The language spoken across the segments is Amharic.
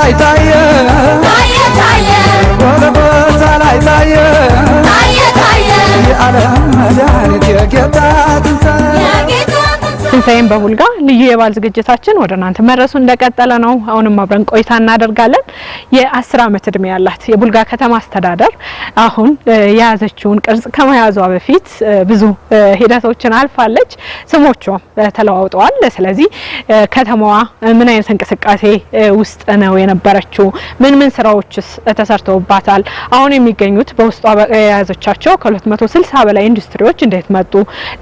ላይ ታየ ታየ ታየ ጎልጎታ ላይ ታየ ታየ ታየ የዓለም መድኃኒት የጌታ ትንሣኤ ትንሣኤን በቡልጋ ልዩ የበዓል ዝግጅታችን ወደ እናንተ መድረሱ እንደቀጠለ ነው። አሁንም አብረን ቆይታ እናደርጋለን። የ10 ዓመት እድሜ ያላት የቡልጋ ከተማ አስተዳደር አሁን የያዘችውን ቅርጽ ከመያዟ በፊት ብዙ ሂደቶችን አልፋለች። ስሞቿም ተለዋውጠዋል። ስለዚህ ከተማዋ ምን አይነት እንቅስቃሴ ውስጥ ነው የነበረችው? ምን ስራዎችስ ተሰርተውባታል? አሁን የሚገኙት በውስጧ የያዘቻቸው ከ260 በላይ ኢንዱስትሪዎች እንዴት መጡ?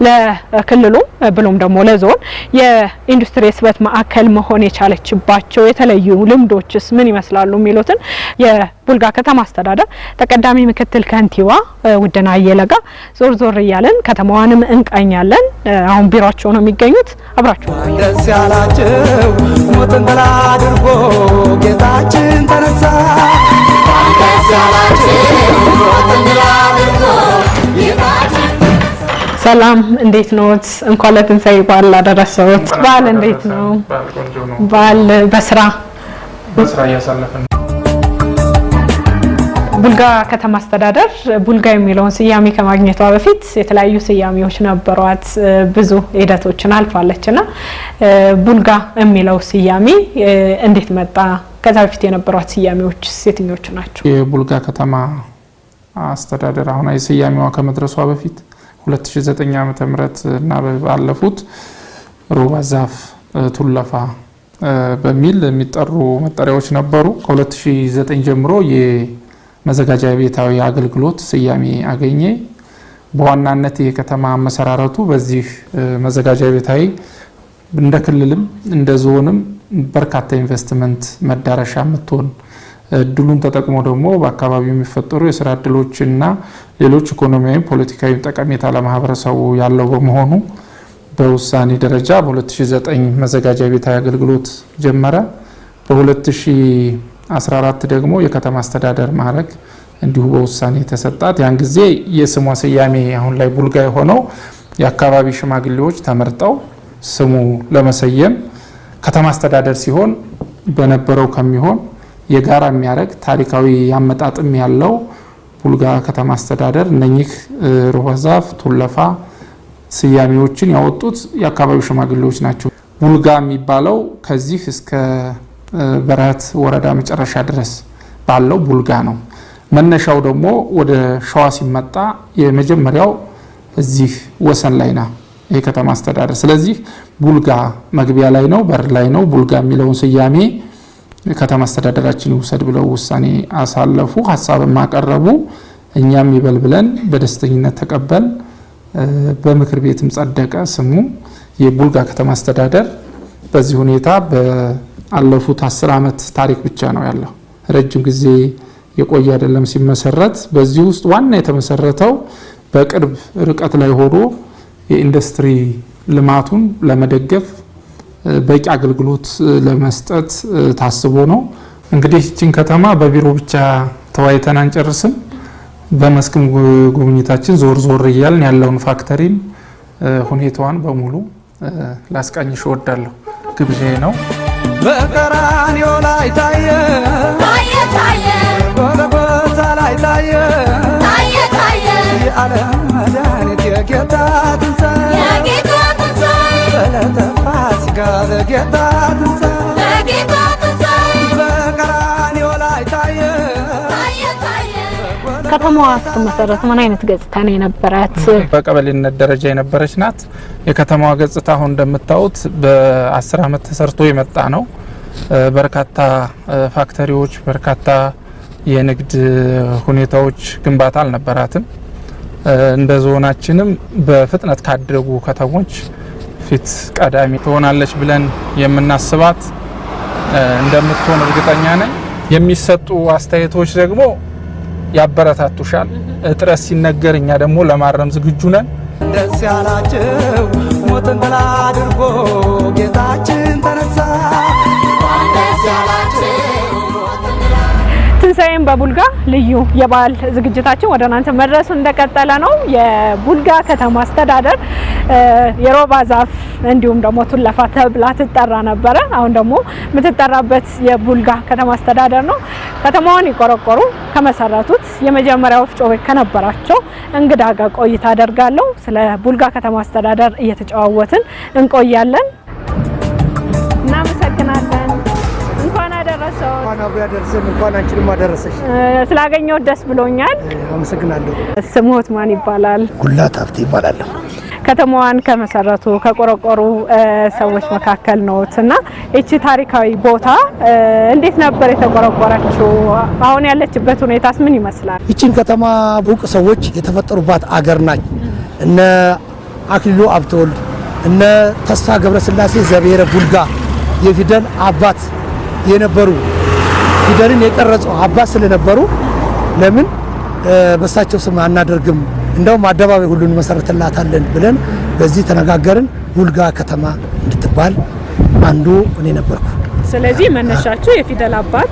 ለክልሉ ብሎም ደግሞ ዞን የኢንዱስትሪ ስበት ማዕከል መሆን የቻለችባቸው የተለዩ ልምዶችስ ምን ይመስላሉ የሚሉትን የቡልጋ ከተማ አስተዳደር ተቀዳሚ ምክትል ከንቲባ ውድና አየለጋ ዞር ዞር እያለን ከተማዋንም እንቃኛለን። አሁን ቢሮአቸው ነው የሚገኙት። አብራችሁ ደስ ያላችሁ ሞትን ድል አድርጎ ጌታችን ተነሳ። ደስ ያላችሁ ሞትን ድል አድርጎ ጌታችን ሰላም እንዴት ነዎት? እንኳን ለትንሣኤ በዓል አደረሰዎት። በዓል እንዴት ነው? በዓል በስራ እያሳለፈን። ቡልጋ ከተማ አስተዳደር ቡልጋ የሚለውን ስያሜ ከማግኘቷ በፊት የተለያዩ ስያሜዎች ነበሯት። ብዙ ሂደቶችን አልፋለችና ቡልጋ የሚለው ስያሜ እንዴት መጣ? ከዛ በፊት የነበሯት ስያሜዎች የትኞቹ ናቸው? የቡልጋ ከተማ አስተዳደር አሁን ስያሜዋ ከመድረሷ በፊት 2009 ዓመተ ምህረት እና ባለፉት ሮባ ዛፍ ቱለፋ በሚል የሚጠሩ መጠሪያዎች ነበሩ። ከ2009 ጀምሮ የመዘጋጃ ቤታዊ አገልግሎት ስያሜ አገኘ። በዋናነት የከተማ መሰራረቱ በዚህ መዘጋጃ ቤታዊ እንደ ክልልም እንደ ዞንም በርካታ ኢንቨስትመንት መዳረሻ የምትሆን እድሉን ተጠቅሞ ደግሞ በአካባቢው የሚፈጠሩ የስራ እድሎችና ሌሎች ኢኮኖሚያዊ ፖለቲካዊ ጠቀሜታ ለማህበረሰቡ ያለው በመሆኑ በውሳኔ ደረጃ በ2009 መዘጋጃ ቤታዊ አገልግሎት ጀመረ። በ2014 ደግሞ የከተማ አስተዳደር ማዕረግ እንዲሁ በውሳኔ ተሰጣት። ያን ጊዜ የስሟ ስያሜ አሁን ላይ ቡልጋ የሆነው የአካባቢ ሽማግሌዎች ተመርጠው ስሙ ለመሰየም ከተማ አስተዳደር ሲሆን በነበረው ከሚሆን የጋራ የሚያደርግ ታሪካዊ አመጣጥም ያለው ቡልጋ ከተማ አስተዳደር እነኚህ ሮባ ዛፍ ቱለፋ ስያሜዎችን ያወጡት የአካባቢው ሽማግሌዎች ናቸው። ቡልጋ የሚባለው ከዚህ እስከ በረሃት ወረዳ መጨረሻ ድረስ ባለው ቡልጋ ነው። መነሻው ደግሞ ወደ ሸዋ ሲመጣ የመጀመሪያው እዚህ ወሰን ላይ ነው የከተማ አስተዳደር። ስለዚህ ቡልጋ መግቢያ ላይ ነው፣ በር ላይ ነው። ቡልጋ የሚለውን ስያሜ ከተማ አስተዳደራችን ይውሰድ ብለው ውሳኔ አሳለፉ። ሐሳብም አቀረቡ። እኛም ይበል ብለን በደስተኝነት ተቀበል። በምክር ቤትም ጸደቀ ስሙ የቡልጋ ከተማ አስተዳደር። በዚህ ሁኔታ በአለፉት 10 ዓመት ታሪክ ብቻ ነው ያለው። ረጅም ጊዜ የቆየ አይደለም ሲመሰረት። በዚህ ውስጥ ዋና የተመሰረተው በቅርብ ርቀት ላይ ሆኖ የኢንዱስትሪ ልማቱን ለመደገፍ በቂ አገልግሎት ለመስጠት ታስቦ ነው። እንግዲህ እቺን ከተማ በቢሮ ብቻ ተወያይተን አንጨርስም። በመስክም ጉብኝታችን ዞር ዞር እያልን ያለውን ፋክተሪን ሁኔታዋን በሙሉ ላስቃኝሽ እወዳለሁ። ግብዣዬ ነው። በቀራንዮ ላይ ታየ ታየ ታየ ጎልጎታ ላይ ታየ ታየ ታየ የዓለም መድኃኒት የጌታ ትንሣኤ የጌታ ትንሣኤ በዕለተ ፋሲካ ለጌታ ትንሣኤ ለጌታ ትንሣኤ በቀራንዮ ላይ ታየ ታየ ታየ። ከተማዋ ስትመሰረት ምን አይነት ገጽታ ነው የነበራት? በቀበሌነት ደረጃ የነበረች ናት። የከተማዋ ገጽታ አሁን እንደምታዩት በ10 ዓመት ተሰርቶ የመጣ ነው። በርካታ ፋክተሪዎች፣ በርካታ የንግድ ሁኔታዎች ግንባታ አልነበራትም። እንደ ዞናችንም በፍጥነት ካደጉ ከተሞች ፊት ቀዳሚ ትሆናለች ብለን የምናስባት እንደምትሆን እርግጠኛ ነኝ። የሚሰጡ አስተያየቶች ደግሞ ያበረታቱሻል። እጥረት ሲነገር እኛ ደግሞ ለማረም ዝግጁ ነን። ደስ ያላችሁ ሞትን ድል አድርጎ ጌታችን ተነሳ። ደስ ያላችሁ ትንሣኤን ስንሳይም በቡልጋ ልዩ የበዓል ዝግጅታችን ወደ እናንተ መድረሱ እንደቀጠለ ነው። የቡልጋ ከተማ አስተዳደር የሮባ ዛፍ እንዲሁም ደግሞ ቱለፋ ተብላ ትጠራ ነበረ። አሁን ደግሞ የምትጠራበት የቡልጋ ከተማ አስተዳደር ነው። ከተማዋን ይቆረቆሩ ከመሰረቱት የመጀመሪያ ወፍጮ ቤት ከነበራቸው እንግዳ ጋር ቆይታ አደርጋለሁ። ስለ ቡልጋ ከተማ አስተዳደር እየተጨዋወትን እንቆያለን። እናመሰግናለን። እንኳን አደረሰው። እንኳን አብሮ ያደረሰን። እንኳን አንቺንም አደረሰሽ። ስላገኘው ደስ ብሎኛል። አመሰግናለሁ። ስሞት ማን ይባላል? ጉላት ሀብቴ ይባላለሁ። ከተማዋን ከመሰረቱ ከቆረቆሩ ሰዎች መካከል ነውና እቺ ታሪካዊ ቦታ እንዴት ነበር የተቆረቆረችው? አሁን ያለችበት ሁኔታስ ምን ይመስላል? እቺን ከተማ ቡቅ ሰዎች የተፈጠሩባት አገር ናች። እነ አክሊሉ አብተወልድ እነ ተስፋ ገብረስላሴ ዘብሔረ ቡልጋ የፊደል አባት የነበሩ ፊደልን የቀረጹ አባት ስለነበሩ ለምን በሳቸው ስም አናደርግም እንደውም አደባባይ ሁሉን መሰረትላታለን ብለን በዚህ ተነጋገርን። ቡልጋ ከተማ እንድትባል አንዱ እኔ ነበርኩ። ስለዚህ መነሻችሁ የፊደል አባት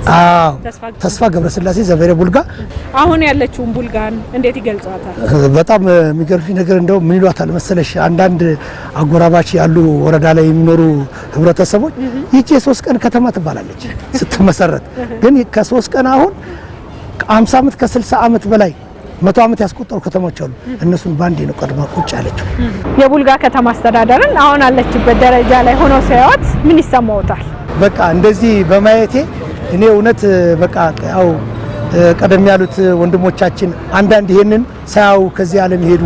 ተስፋ ገብረስላሴ ዘብሔረ ቡልጋ። አሁን ያለችውን ቡልጋን እንዴት ይገልጿታል? በጣም የሚገርም ነገር እንደው ምን ይሏታል መሰለሽ፣ አንዳንድ አጎራባች ያሉ ወረዳ ላይ የሚኖሩ ህብረተሰቦች ይቺ የ3 ቀን ከተማ ትባላለች ስትመሰረት። ግን ከ3 ቀን አሁን 50 ዓመት ከ60 ዓመት በላይ 100 ዓመት ያስቆጠሩ ከተሞች አሉ። እነሱን ባንዴ ነው ቀድማ ቁጭ ያለችው። የቡልጋ ከተማ አስተዳደርን አሁን አለችበት ደረጃ ላይ ሆኖ ሲያዩት ምን ይሰማውታል? በቃ እንደዚህ በማየቴ እኔ እውነት በቃ ያው ቀደም ያሉት ወንድሞቻችን አንዳንድ ይሄንን ሳያው ከዚህ ዓለም ሄዱ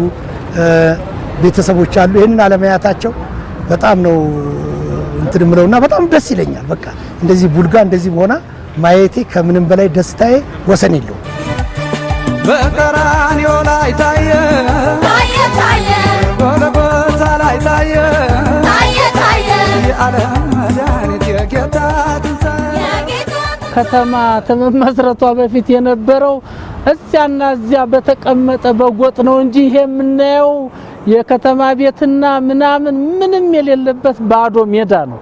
ቤተሰቦች አሉ። ይሄንን አለማያታቸው በጣም ነው እንትን ምለውና በጣም ደስ ይለኛል። በቃ እንደዚህ ቡልጋ እንደዚህ ሆና ማየቴ ከምንም በላይ ደስታዬ ወሰን የለው። በቀራንዮ ላይ ታየ ታየ ታየ ጎልጎታ ላይ ታየ ታየ ታየ የዓለም መድኃኒት የጌታ ትንሣኤ። ከተማ ከመመስረቷ በፊት የነበረው እዚያና እዚያ በተቀመጠ በጎጥ ነው እንጂ ይሄ የምናየው የከተማ ቤትና ምናምን ምንም የሌለበት ባዶ ሜዳ ነው።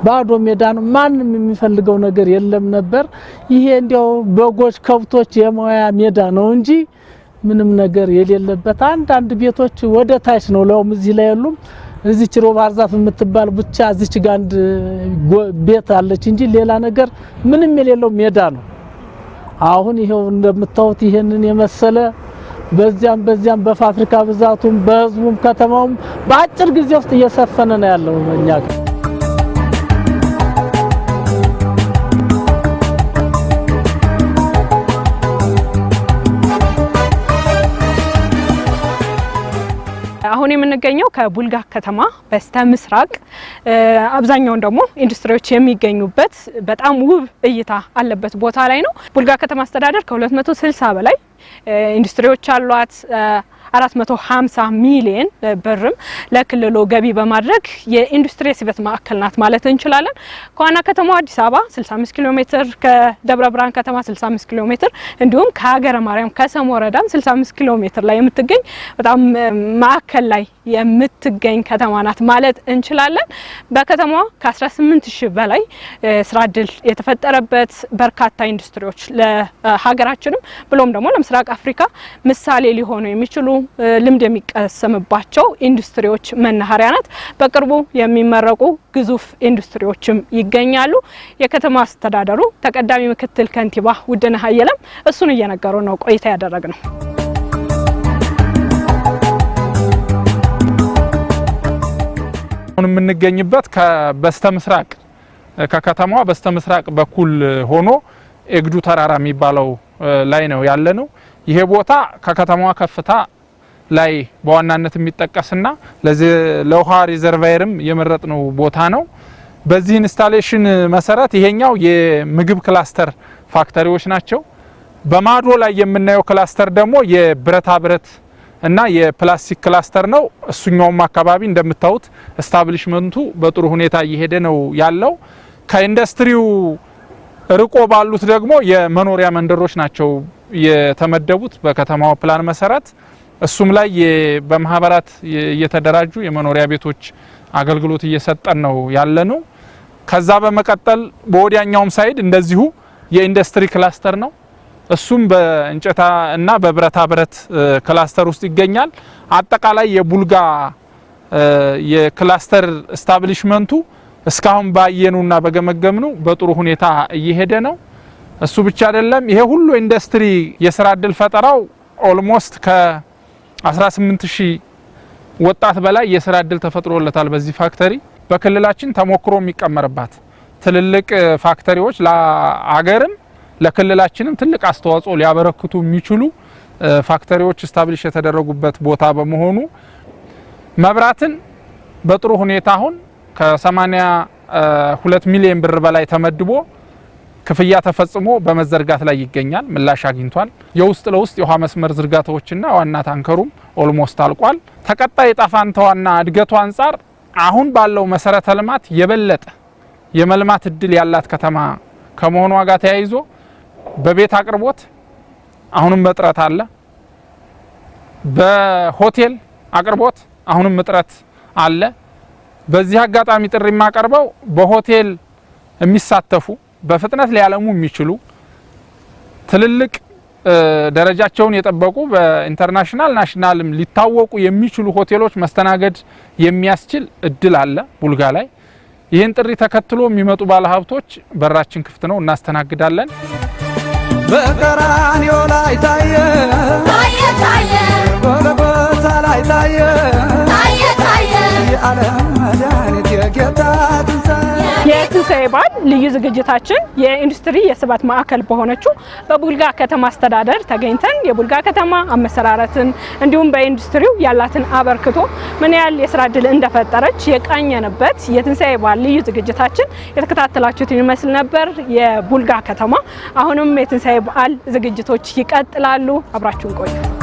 ባዶ ሜዳ ነው። ማንም የሚፈልገው ነገር የለም ነበር። ይሄ እንዲያው በጎች ከብቶች የሞያ ሜዳ ነው እንጂ ምንም ነገር የሌለበት አንዳንድ ቤቶች ወደ ታች ነው። ለውም እዚህ ላይ ያሉም እዚህ ሮባ ዛፍ የምትባል ብቻ እዚች ጋር አንድ ቤት አለች እንጂ ሌላ ነገር ምንም የሌለው ሜዳ ነው። አሁን ይሄው እንደምታዩት ይሄንን የመሰለ በዚያም በፋብሪካ ብዛቱም በህዝቡም ከተማውም በአጭር ጊዜ ውስጥ እየሰፈነ ነው ያለው እኛ ጋር። አሁን የምንገኘው ከቡልጋ ከተማ በስተ ምስራቅ አብዛኛውን ደግሞ ኢንዱስትሪዎች የሚገኙበት በጣም ውብ እይታ አለበት ቦታ ላይ ነው። ቡልጋ ከተማ አስተዳደር ከ260 በላይ ኢንዱስትሪዎች አሏት። 450 ሚሊዮን ብርም ለክልሉ ገቢ በማድረግ የኢንዱስትሪ ስበት ማዕከል ናት ማለት እንችላለን። ከዋና ከተማው አዲስ አበባ 65 ኪሎ ሜትር፣ ከደብረ ብርሃን ከተማ 65 ኪሎ ሜትር እንዲሁም ከሀገረ ማርያም ከሰም ወረዳም 65 ኪሎ ሜትር ላይ የምትገኝ በጣም ማዕከል ላይ የምትገኝ ከተማ ናት ማለት እንችላለን። በከተማዋ ከ18000 በላይ ስራ እድል የተፈጠረበት በርካታ ኢንዱስትሪዎች ለሀገራችንም ብሎም ደግሞ ለምስራቅ አፍሪካ ምሳሌ ሊሆኑ የሚችሉ ልምድ የሚቀሰምባቸው ኢንዱስትሪዎች መናኸሪያ ናት። በቅርቡ የሚመረቁ ግዙፍ ኢንዱስትሪዎችም ይገኛሉ። የከተማ አስተዳደሩ ተቀዳሚ ምክትል ከንቲባ ውድነህ አየለም እሱን እየነገሩ ነው ቆይታ ያደረግነው። አሁን የምንገኝበት በስተምስራቅ ከከተማዋ በስተምስራቅ በኩል ሆኖ ኤግዱ ተራራ የሚባለው ላይ ነው ያለነው። ይሄ ቦታ ከከተማዋ ከፍታ ላይ በዋናነት የሚጠቀስና ለውሃ ሪዘርቫየርም የመረጥነው ቦታ ነው። በዚህ ኢንስታሌሽን መሰረት ይሄኛው የምግብ ክላስተር ፋክተሪዎች ናቸው። በማዶ ላይ የምናየው ክላስተር ደግሞ የብረታ ብረት እና የፕላስቲክ ክላስተር ነው። እሱኛውም አካባቢ እንደምታዩት ስታብሊሽመንቱ በጥሩ ሁኔታ እየሄደ ነው ያለው። ከኢንዱስትሪው ርቆ ባሉት ደግሞ የመኖሪያ መንደሮች ናቸው የተመደቡት በከተማው ፕላን መሰረት። እሱም ላይ በማህበራት እየተደራጁ የመኖሪያ ቤቶች አገልግሎት እየሰጠን ነው ያለነው። ከዛ በመቀጠል በወዲያኛውም ሳይድ እንደዚሁ የኢንዱስትሪ ክላስተር ነው። እሱም በእንጨታ እና በብረታ ብረት ክላስተር ውስጥ ይገኛል። አጠቃላይ የቡልጋ የክላስተር ስታብሊሽመንቱ እስካሁን ባየኑና በገመገምኑ በጥሩ ሁኔታ እየሄደ ነው። እሱ ብቻ አይደለም፣ ይሄ ሁሉ ኢንዱስትሪ የስራ እድል ፈጠራው ኦልሞስት ከ18000 ወጣት በላይ የስራ እድል ተፈጥሮለታል። በዚህ ፋክተሪ በክልላችን ተሞክሮ የሚቀመርባት ትልልቅ ፋክተሪዎች ለአገርም ለክልላችንም ትልቅ አስተዋጽኦ ሊያበረክቱ የሚችሉ ፋክተሪዎች ስታብሊሽ የተደረጉበት ቦታ በመሆኑ መብራትን በጥሩ ሁኔታ አሁን ከ82 ሚሊዮን ብር በላይ ተመድቦ ክፍያ ተፈጽሞ በመዘርጋት ላይ ይገኛል። ምላሽ አግኝቷል። የውስጥ ለውስጥ የውሃ መስመር ዝርጋታዎችና ዋና ታንከሩም ኦልሞስት አልቋል። ተቀጣይ ጣፋንታዋና እድገቷ አንፃር አሁን ባለው መሰረተ ልማት የበለጠ የመልማት እድል ያላት ከተማ ከመሆኗ ጋር ተያይዞ በቤት አቅርቦት አሁንም እጥረት አለ። በሆቴል አቅርቦት አሁንም እጥረት አለ። በዚህ አጋጣሚ ጥሪ የማቀርበው በሆቴል የሚሳተፉ በፍጥነት ሊያለሙ የሚችሉ ትልልቅ ደረጃቸውን የጠበቁ በኢንተርናሽናል ናሽናልም ሊታወቁ የሚችሉ ሆቴሎች መስተናገድ የሚያስችል እድል አለ ቡልጋ ላይ። ይህን ጥሪ ተከትሎ የሚመጡ ባለሀብቶች በራችን ክፍት ነው፣ እናስተናግዳለን። በቀራንዮ ላይ ታየ ታየ ታየ ጎልጎታ ላይ ታየ ታየ ታየ የዓለም መድኃኒት የጌታ ትንሣኤ። የትንሣኤ በዓል ልዩ ዝግጅታችን የኢንዱስትሪ የስበት ማዕከል በሆነችው በቡልጋ ከተማ አስተዳደር ተገኝተን የቡልጋ ከተማ አመሰራረትን እንዲሁም በኢንዱስትሪው ያላትን አበርክቶ ምን ያህል የስራ እድል እንደፈጠረች የቃኘንበት የትንሣኤ በዓል ልዩ ዝግጅታችን የተከታተላችሁትን ይመስል ነበር። የቡልጋ ከተማ አሁንም የትንሣኤ በዓል ዝግጅቶች ይቀጥላሉ። አብራችሁን ቆዩ።